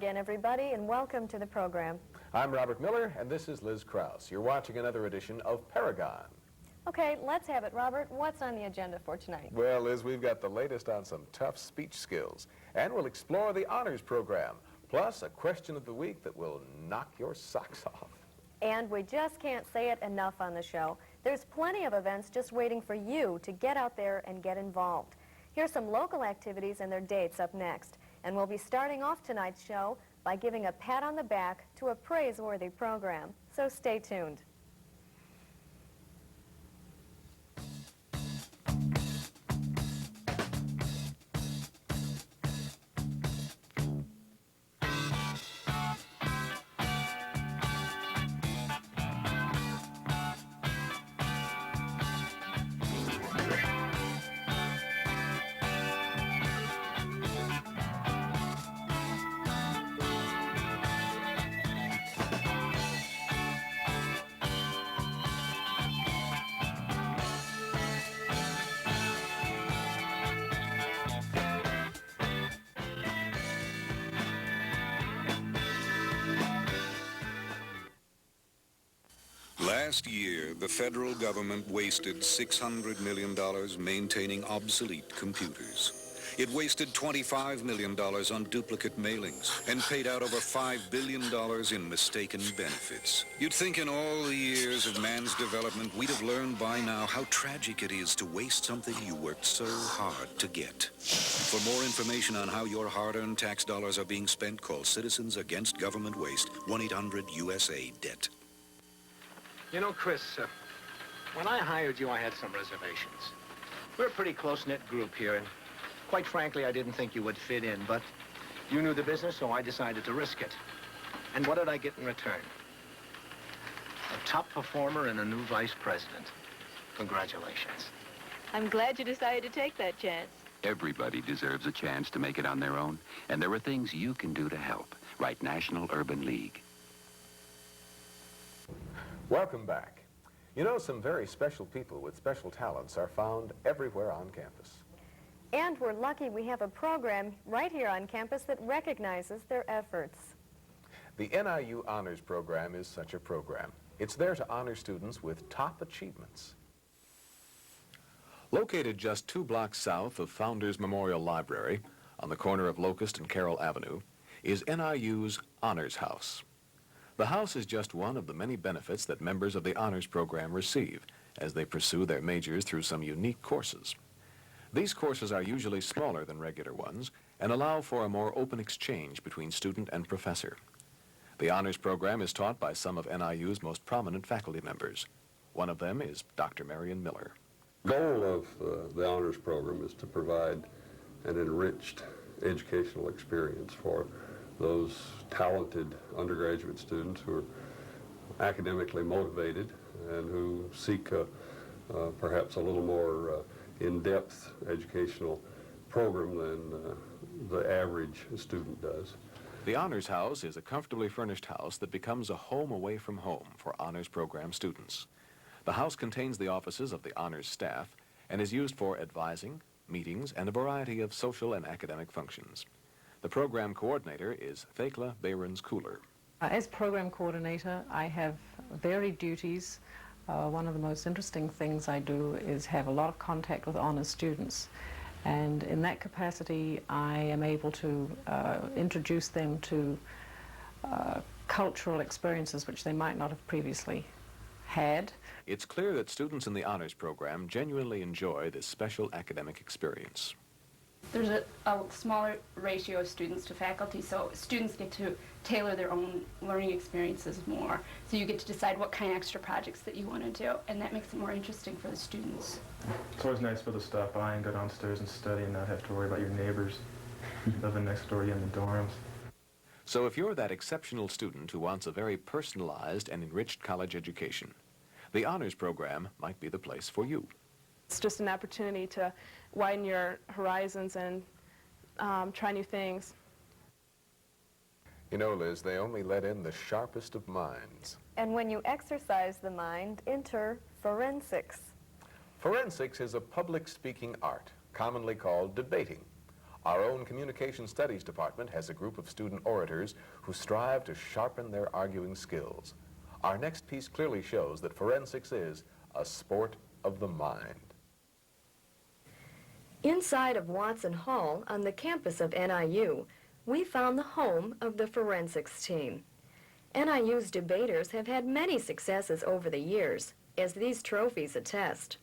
again, everybody, and welcome to the program. I'm Robert Miller, and this is Liz Krause. You're watching another edition of Paragon. Okay, let's have it, Robert. What's on the agenda for tonight? Well, Liz, we've got the latest on some tough speech skills, and we'll explore the honors program, plus a question of the week that will knock your socks off. And we just can't say it enough on the show. There's plenty of events just waiting for you to get out there and get involved. Here's some local activities and their dates up next. And we'll be starting off tonight's show by giving a pat on the back to a praiseworthy program. So stay tuned. Last year, the federal government wasted $600 million maintaining obsolete computers. It wasted $25 million on duplicate mailings and paid out over $5 billion in mistaken benefits. You'd think in all the years of man's development, we'd have learned by now how tragic it is to waste something you worked so hard to get. For more information on how your hard-earned tax dollars are being spent, call Citizens Against Government Waste, 1-800-USA-DEBT. You know, Chris, when I hired you, I had some reservations. We're a pretty close-knit group here, and quite frankly, I didn't think you would fit in, but you knew the business, so I decided to risk it. And what did I get in return? A top performer and a new vice president. Congratulations. I'm glad you decided to take that chance. Everybody deserves a chance to make it on their own, and there are things you can do to help. Write National Urban League. Welcome back. You know, some very special people with special talents are found everywhere on campus. And we're lucky we have a program right here on campus that recognizes their efforts. The NIU Honors Program is such a program. It's there to honor students with top achievements. Located just 2 blocks south of Founders Memorial Library, on the corner of Locust and Carroll Avenue, is NIU's Honors House. The house is just one of the many benefits that members of the Honors Program receive as they pursue their majors through some unique courses. These courses are usually smaller than regular ones and allow for a more open exchange between student and professor. The Honors Program is taught by some of NIU's most prominent faculty members. One of them is Dr. Marion Miller. The goal of the Honors Program is to provide an enriched educational experience for those talented undergraduate students who are academically motivated and who seek perhaps a little more in-depth educational program than the average student does. The Honors House is a comfortably furnished house that becomes a home away from home for Honors Program students. The house contains the offices of the Honors staff and is used for advising, meetings, and a variety of social and academic functions. The program coordinator is Thekla Behrens-Cooler. As program coordinator, I have varied duties. One of the most interesting things I do is have a lot of contact with honors students. And in that capacity, I am able to introduce them to cultural experiences which they might not have previously had. It's clear that students in the Honors Program genuinely enjoy this special academic experience. There's a smaller ratio of students to faculty, so students get to tailor their own learning experiences more. So you get to decide what kind of extra projects that you want to do, and that makes it more interesting for the students. It's always nice to be able to stop by and go downstairs and study and not have to worry about your neighbors living next door to you in the dorms. So if you're that exceptional student who wants a very personalized and enriched college education, the Honors Program might be the place for you. It's just an opportunity to widen your horizons and try new things. You know, Liz, they only let in the sharpest of minds. And when you exercise the mind, enter forensics. Forensics is a public speaking art, commonly called debating. Our own Communication Studies department has a group of student orators who strive to sharpen their arguing skills. Our next piece clearly shows that forensics is a sport of the mind. Inside of Watson Hall on the campus of NIU, we found the home of the forensics team. NIU's debaters have had many successes over the years, as these trophies attest.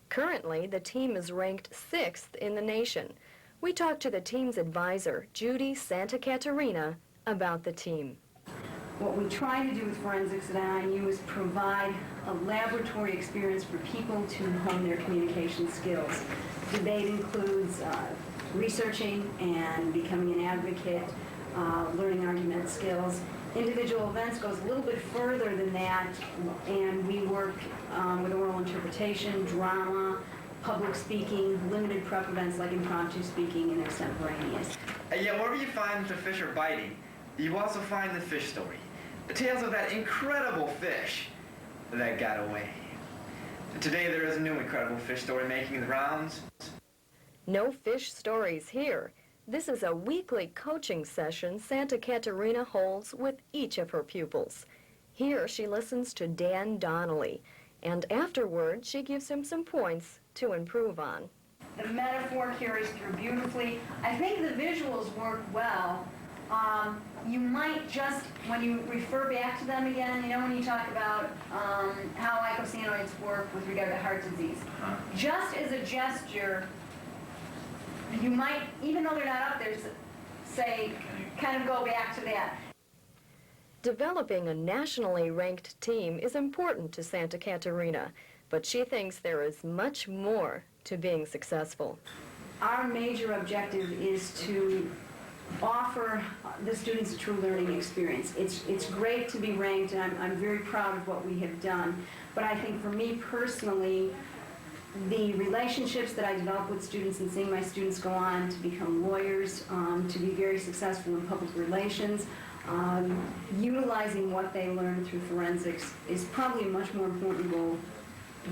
Currently, the team is ranked 6th in the nation. We talked to the team's advisor, Judy Santa Caterina, about the team. What we try to do with forensics at NIU is provide a laboratory experience for people to hone their communication skills. Debate includes researching and becoming an advocate, learning argument skills. Individual events goes a little bit further than that, and we work with oral interpretation, drama, public speaking, limited prep events like impromptu speaking and extemporaneous. And yet wherever you find the fish are biting, you also find the fish story. The tales of that incredible fish that got away. Today there is a new incredible fish story making the rounds. No fish stories here. This is a weekly coaching session Santa Caterina holds with each of her pupils. Here she listens to Dan Donnelly, and afterward she gives him some points to improve on. The metaphor carries through beautifully. I think the visuals work well. You might just, when you refer back to them again, you know, when you talk about how icosanoids work with regard to heart disease, just as a gesture, you might, even though they're not up there, say, kind of go back to that. Developing a nationally ranked team is important to Santa Caterina, but she thinks there is much more to being successful. Our major objective is to offer the students a true learning experience. It's great to be ranked, and I'm very proud of what we have done. But I think for me personally, the relationships that I develop with students and seeing my students go on to become lawyers, to be very successful in public relations, utilizing what they learn through forensics is probably a much more important goal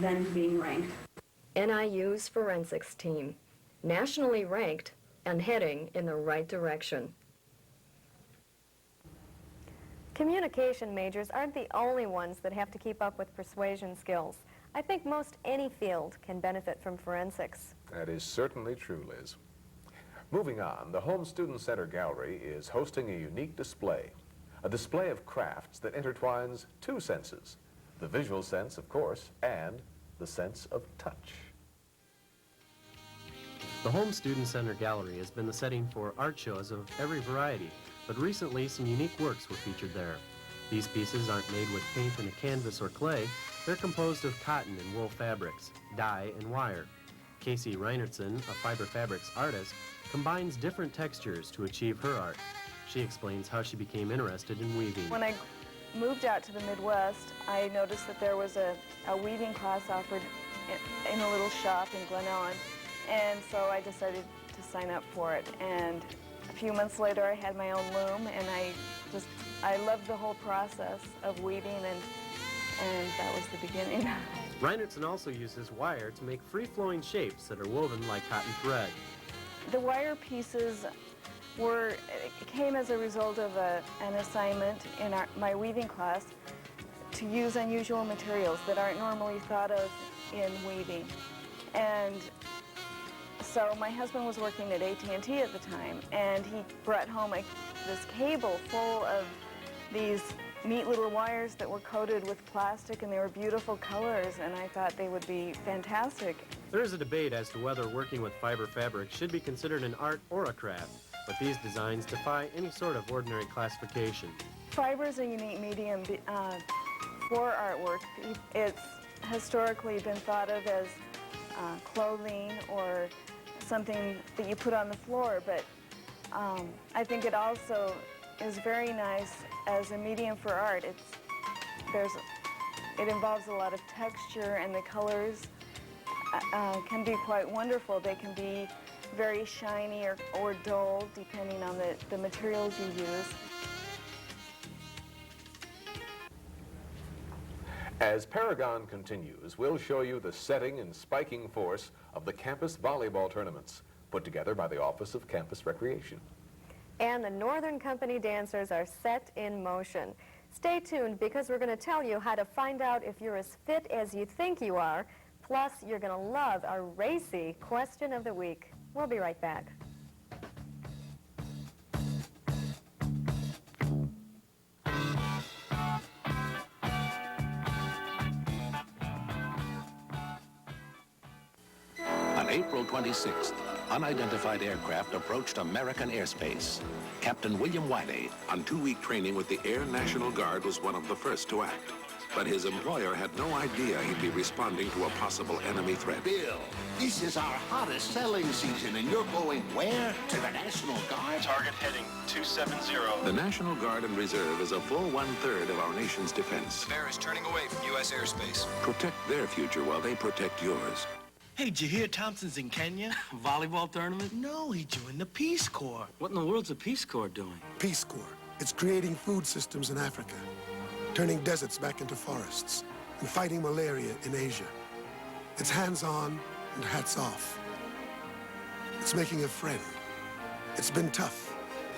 than being ranked. NIU's forensics team, nationally ranked and heading in the right direction. Communication majors aren't the only ones that have to keep up with persuasion skills. I think most any field can benefit from forensics. That is certainly true, Liz. Moving on, the Home Student Center Gallery is hosting a unique display, a display of crafts that intertwines two senses, the visual sense, of course, and the sense of touch. The Home Student Center Gallery has been the setting for art shows of every variety, but recently some unique works were featured there. These pieces aren't made with paint and a canvas or clay. They're composed of cotton and wool fabrics, dye, and wire. Casey Reinertson, a fiber fabrics artist, combines different textures to achieve her art. She explains how she became interested in weaving. When I moved out to the Midwest, I noticed that there was a weaving class offered in a little shop in Glen Ellen, and so I decided to sign up for it. And a few months later, I had my own loom, and I loved the whole process of weaving, and that was the beginning. Reinertson also uses wire to make free-flowing shapes that are woven like cotton thread. The wire pieces came as a result of an assignment in my weaving class to use unusual materials that aren't normally thought of in weaving. And so my husband was working at AT&T at the time, and he brought home this cable full of these neat little wires that were coated with plastic, and they were beautiful colors, and I thought they would be fantastic. There is a debate as to whether working with fiber fabric should be considered an art or a craft, but these designs defy any sort of ordinary classification. Fiber is a unique medium for artwork. It's historically been thought of as clothing or something that you put on the floor, but I think it also is very nice as a medium for art. It involves a lot of texture, and the colors can be quite wonderful. They can be very shiny or dull, depending on the materials you use. As Paragon continues, we'll show you the setting and spiking force of the campus volleyball tournaments. put together by the Office of Campus Recreation. And the Northern Company dancers are set in motion. Stay tuned because we're going to tell you how to find out if you're as fit as you think you are. Plus, you're going to love our racy question of the week. We'll be right back. On April 26th, unidentified aircraft approached American airspace. Captain William Wiley, on 2-week training with the Air National Guard, was one of the first to act. But his employer had no idea he'd be responding to a possible enemy threat. Bill, this is our hottest selling season, and you're going where? To the National Guard? Target heading 270. The National Guard and Reserve is a full 1/3 of our nation's defense. Bear is turning away from U.S. airspace. Protect their future while they protect yours. Hey, did you hear Thompson's in Kenya? Volleyball tournament? No, he joined the Peace Corps. What in the world's the Peace Corps doing? Peace Corps. It's creating food systems in Africa, turning deserts back into forests, and fighting malaria in Asia. It's hands-on and hats off. It's making a friend. It's been tough,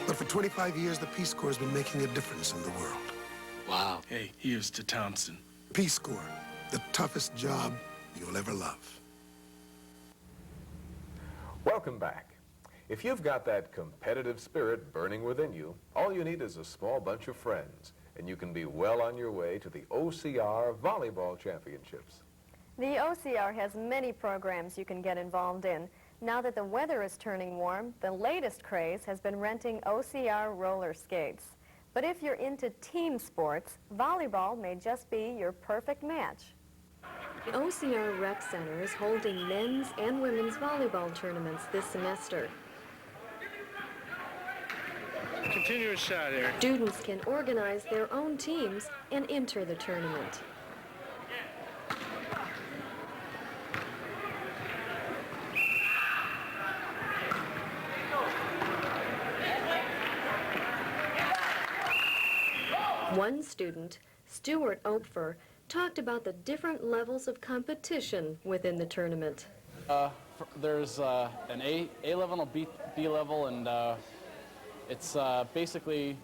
but for 25 years, the Peace Corps has been making a difference in the world. Wow. Hey, here's to Thompson. Peace Corps, the toughest job you'll ever love. Welcome back. If you've got that competitive spirit burning within you, all you need is a small bunch of friends, and you can be well on your way to the OCR Volleyball Championships. The OCR has many programs you can get involved in. Now that the weather is turning warm, the latest craze has been renting OCR roller skates. But if you're into team sports, volleyball may just be your perfect match. The OCR Rec Center is holding men's and women's volleyball tournaments this semester. Continuous shot here. Students can organize their own teams and enter the tournament. One student, Stuart Opfer, talked about the different levels of competition within the tournament. There's an A level and a B level, and it's basically,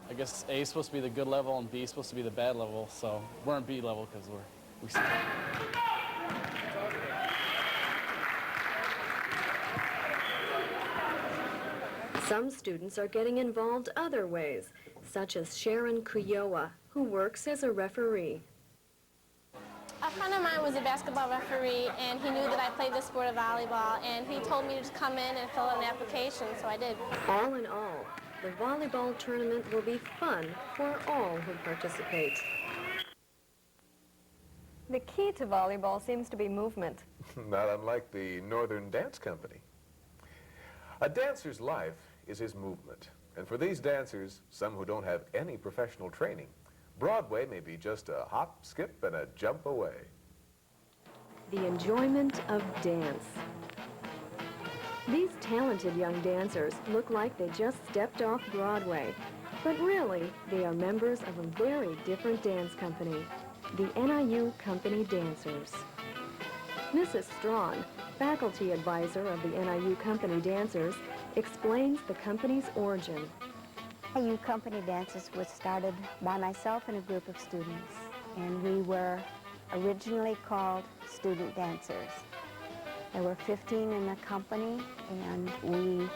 I guess A is supposed to be the good level and B is supposed to be the bad level, so we're in B level because we suck. Some students are getting involved other ways, such as Sharon Kuyoa, who works as a referee. A friend of mine was a basketball referee, and he knew that I played the sport of volleyball, and he told me to come in and fill out an application, so I did. All in all, the volleyball tournament will be fun for all who participate. The key to volleyball seems to be movement. Not unlike the Northern Dance Company. A dancer's life is his movement. And for these dancers, some who don't have any professional training, Broadway may be just a hop, skip, and a jump away. The enjoyment of dance. These talented young dancers look like they just stepped off Broadway, but really, they are members of a very different dance company, the NIU Company Dancers. Mrs. Strawn, faculty advisor of the NIU Company Dancers, explains the company's origin. NIU Company Dancers was started by myself and a group of students, and we were originally called Student Dancers. There were 15 in the company, and we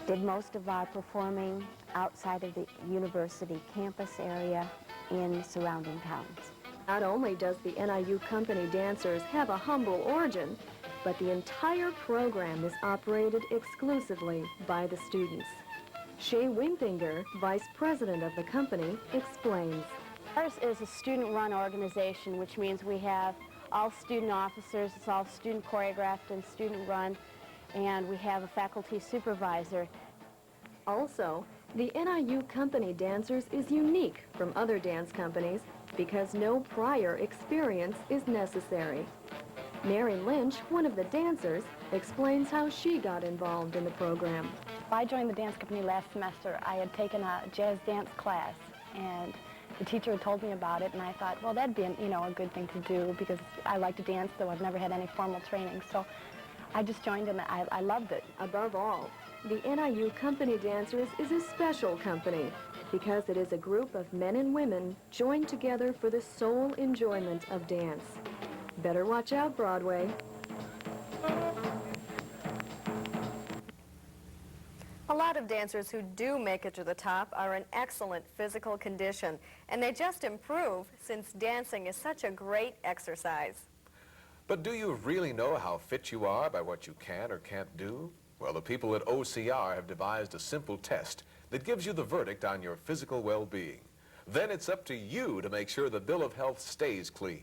did most of our performing outside of the university campus area in surrounding towns. Not only does the NIU Company Dancers have a humble origin, but the entire program is operated exclusively by the students. Shay Wimpinger, vice president of the company, explains. Ours is a student-run organization, which means we have all student officers, it's all student choreographed and student-run, and we have a faculty supervisor. Also, the NIU Company Dancers is unique from other dance companies because no prior experience is necessary. Mary Lynch, one of the dancers, explains how she got involved in the program. I joined the dance company last semester. I had taken a jazz dance class, and the teacher had told me about it, and I thought, well, that'd be a good thing to do because I like to dance, though I've never had any formal training. So I just joined and I loved it. Above all, the NIU Company Dancers is a special company because it is a group of men and women joined together for the sole enjoyment of dance. Better watch out, Broadway. A lot of dancers who do make it to the top are in excellent physical condition, and they just improve since dancing is such a great exercise. But do you really know how fit you are by what you can or can't do? Well, the people at OCR have devised a simple test that gives you the verdict on your physical well-being. Then it's up to you to make sure the bill of health stays clean.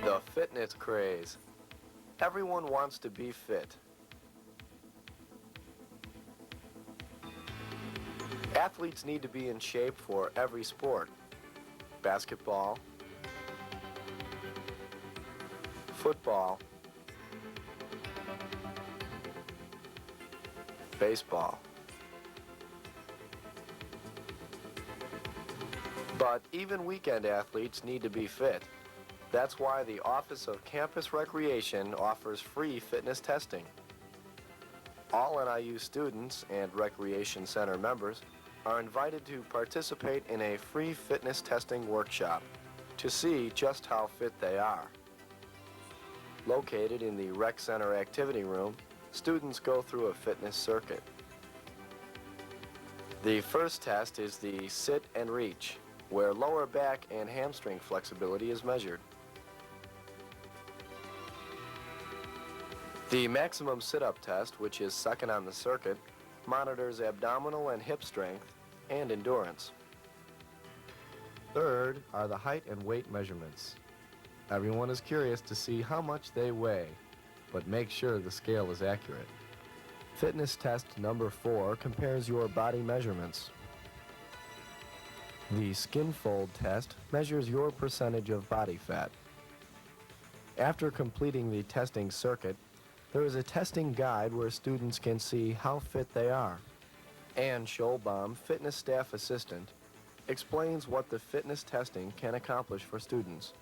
The fitness craze. Everyone wants to be fit. Athletes need to be in shape for every sport. Basketball, football, baseball. But even weekend athletes need to be fit. That's why the Office of Campus Recreation offers free fitness testing. All NIU students and Recreation Center members are invited to participate in a free fitness testing workshop to see just how fit they are. Located in the Rec Center Activity Room, students go through a fitness circuit. The first test is the sit and reach, where lower back and hamstring flexibility is measured. The maximum sit-up test, which is second on the circuit, monitors abdominal and hip strength and endurance. Third are the height and weight measurements. Everyone is curious to see how much they weigh, but make sure the scale is accurate. Fitness test number 4 compares your body measurements. The skin fold test measures your percentage of body fat. After completing the testing circuit, there is a testing guide where students can see how fit they are. Ann Scholbaum, fitness staff assistant, explains what the fitness testing can accomplish for students.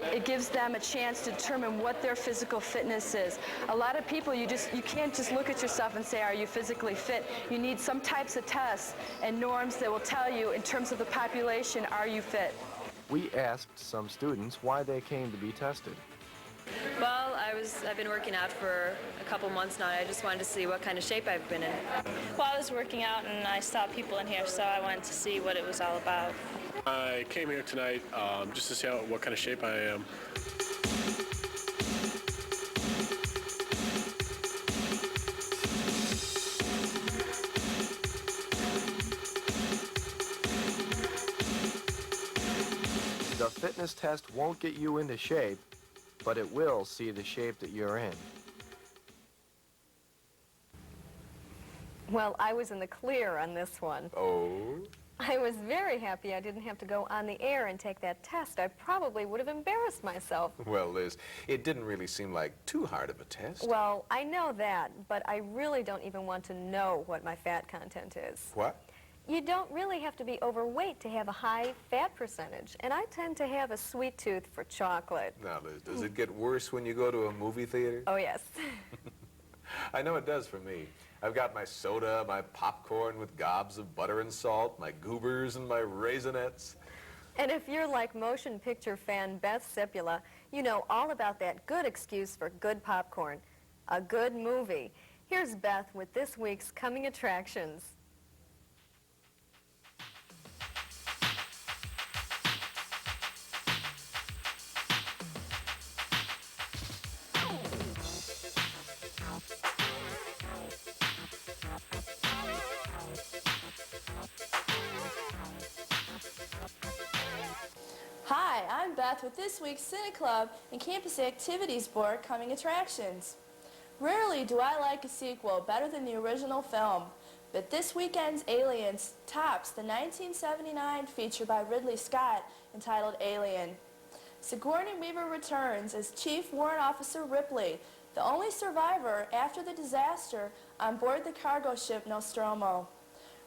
It gives them a chance to determine what their physical fitness is. A lot of people, you can't just look at yourself and say, are you physically fit? You need some types of tests and norms that will tell you, in terms of the population, are you fit? We asked some students why they came to be tested. Well, I've been working out for a couple months now. I just wanted to see what kind of shape I've been in. Well, I was working out and I saw people in here, so I wanted to see what it was all about. I came here tonight just to see what kind of shape I am. The fitness test won't get you into shape, but it will see the shape that you're in. Well, I was in the clear on this one. Oh? I was very happy I didn't have to go on the air and take that test. I probably would have embarrassed myself. Well, Liz, it didn't really seem like too hard of a test. Well, I know that, but I really don't even want to know what my fat content is. What? You don't really have to be overweight to have a high fat percentage, and I tend to have a sweet tooth for chocolate. Now, Liz, does it get worse when you go to a movie theater? Oh, yes. I know it does for me. I've got my soda, my popcorn with gobs of butter and salt, my goobers and my Raisinets. And if you're like motion picture fan Beth Sipula, you know all about that good excuse for good popcorn, a good movie. Here's Beth with this week's Coming Attractions. Hi, I'm Beth with this week's Cine Club and Campus Activities Board Coming Attractions. Rarely do I like a sequel better than the original film, but this weekend's Aliens tops the 1979 feature by Ridley Scott entitled Alien. Sigourney Weaver returns as Chief Warrant Officer Ripley, the only survivor after the disaster on board the cargo ship Nostromo.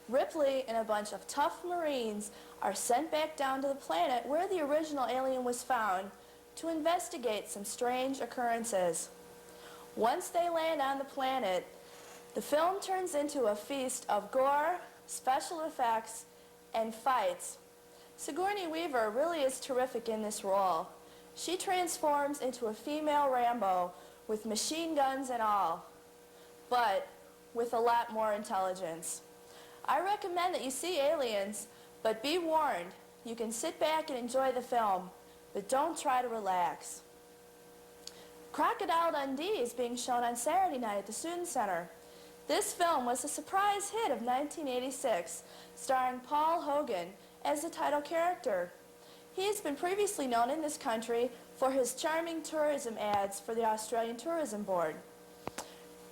Ripley and a bunch of tough Marines are sent back down to the planet where the original alien was found to investigate some strange occurrences. Once they land on the planet, the film turns into a feast of gore, special effects, and fights. Sigourney Weaver really is terrific in this role. She transforms into a female Rambo with machine guns and all, but with a lot more intelligence. I recommend that you see Aliens, but be warned, you can sit back and enjoy the film, but don't try to relax. Crocodile Dundee is being shown on Saturday night at the Student Center. This film was a surprise hit of 1986, starring Paul Hogan as the title character. He has been previously known in this country for his charming tourism ads for the Australian Tourism Board.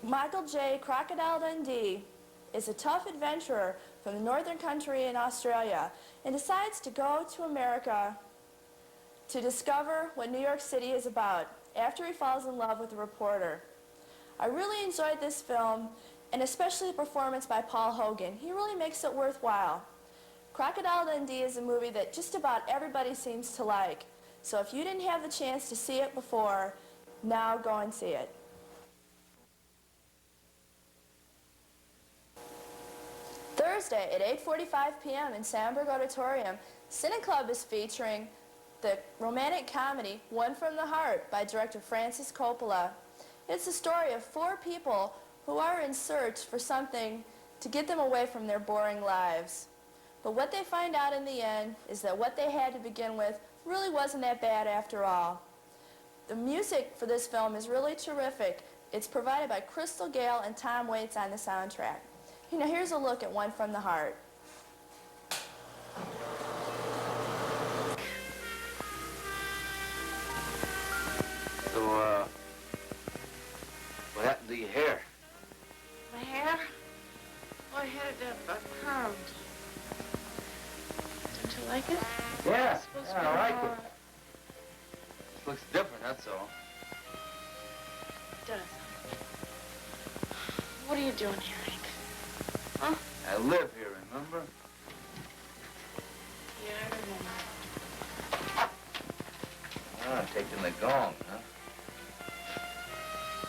Michael J. Crocodile Dundee is a tough adventurer from the northern country in Australia and decides to go to America to discover what New York City is about after he falls in love with a reporter. I really enjoyed this film, and especially the performance by Paul Hogan. He really makes it worthwhile. Crocodile Dundee is a movie that just about everybody seems to like. So if you didn't have the chance to see it before, now go and see it. Thursday at 8:45 p.m. in Sandberg Auditorium, Cine Club is featuring the romantic comedy One from the Heart by director Francis Coppola. It's the story of 4 people who are in search for something to get them away from their boring lives. But what they find out in the end is that what they had to begin with really wasn't that bad after all. The music for this film is really terrific. It's provided by Crystal Gale and Tom Waits on the soundtrack. Now here's a look at One from the Heart. So, what happened to your hair? My hair? Oh, I had it permed. Don't you like it? Yeah, It's supposed to yeah, be I like more- it. It looks different, that's all. It does. What are you doing here, Hank? Huh? I live here, remember? Yeah, I remember. Ah, taking the gong, huh?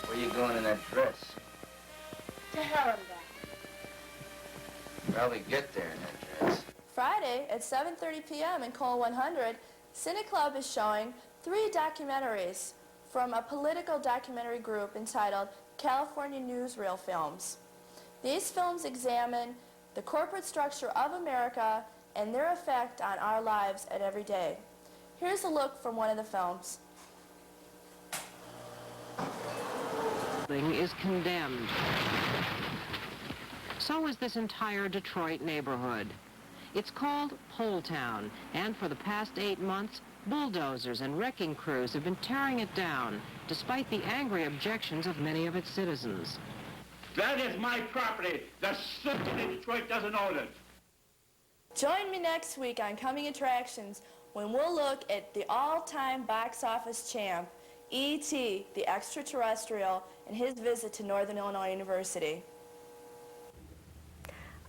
Where you going in that dress? To hell and back. Probably get there in that dress. Friday at 7:30 p.m. in Cole 100, Cine Club is showing 3 documentaries from a political documentary group entitled California Newsreel Films. These films examine the corporate structure of America and their effect on our lives at every day. Here's a look from one of the films. Is condemned. So is this entire Detroit neighborhood. It's called Pole Town, and for the past 8 months, bulldozers and wrecking crews have been tearing it down, despite the angry objections of many of its citizens. That is my property. The city of Detroit doesn't own it. Join me next week on Coming Attractions when we'll look at the all-time box office champ, E.T., the extraterrestrial, and his visit to Northern Illinois University.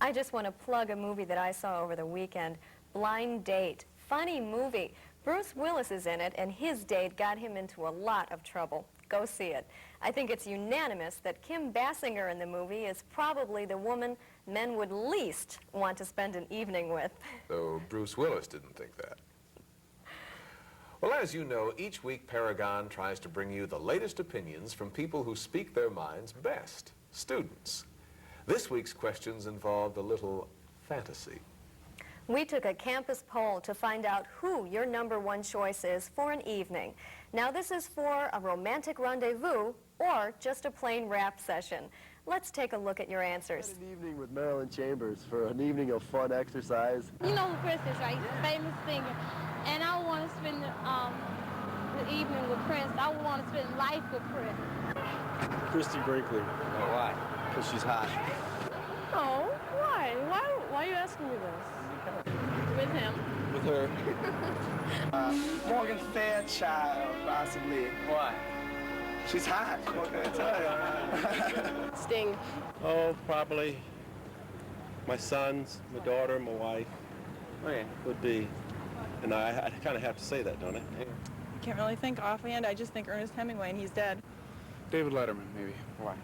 I just want to plug a movie that I saw over the weekend, Blind Date. Funny movie. Bruce Willis is in it, and his date got him into a lot of trouble. Go see it. I think it's unanimous that Kim Basinger in the movie is probably the woman men would least want to spend an evening with. Though Bruce Willis didn't think that. Well, as you know, each week Paragon tries to bring you the latest opinions from people who speak their minds best, students. This week's questions involved a little fantasy. We took a campus poll to find out who your #1 choice is for an evening. Now, this is for a romantic rendezvous or just a plain rap session. Let's take a look at your answers. An evening with Marilyn Chambers for an evening of fun exercise. You know who Prince is, right? He's a famous singer. And I want to spend the evening with Prince. I want to spend life with Prince. Christy Brinkley. Oh, why? Because she's hot. Oh, why? Why are you asking me this? With him. With her. Morgan Fairchild, possibly. Why? She's hot. What can I tell you? Sting. Oh, probably my sons, my daughter, my wife. Okay. Would be. And I kind of have to say that, don't I? I can't really think offhand. I just think Ernest Hemingway, and he's dead. David Letterman, maybe. Why?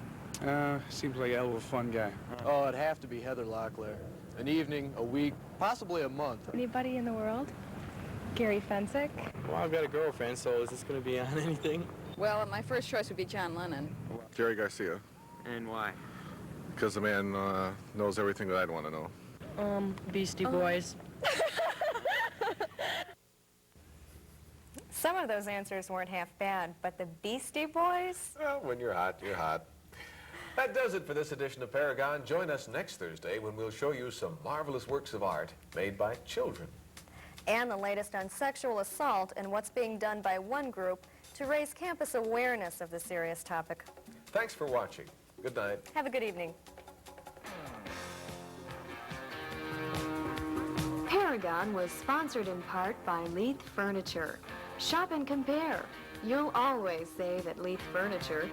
Seems like a hell of a fun guy. Oh, it'd have to be Heather Locklear. An evening, a week, possibly a month. Anybody in the world? Gary Fensick. Well, I've got a girlfriend, so is this going to be on anything? Well, my first choice would be John Lennon. Jerry Garcia. And why? Because the man knows everything that I'd want to know. Beastie Boys. Some of those answers weren't half bad, but the Beastie Boys? Well, when you're hot, you're hot. That does it for this edition of Paragon. Join us next Thursday when we'll show you some marvelous works of art made by children. And the latest on sexual assault and what's being done by one group to raise campus awareness of the serious topic. Thanks for watching. Good night. Have a good evening. Paragon was sponsored in part by Leith Furniture. Shop and compare. You'll always say that Leith Furniture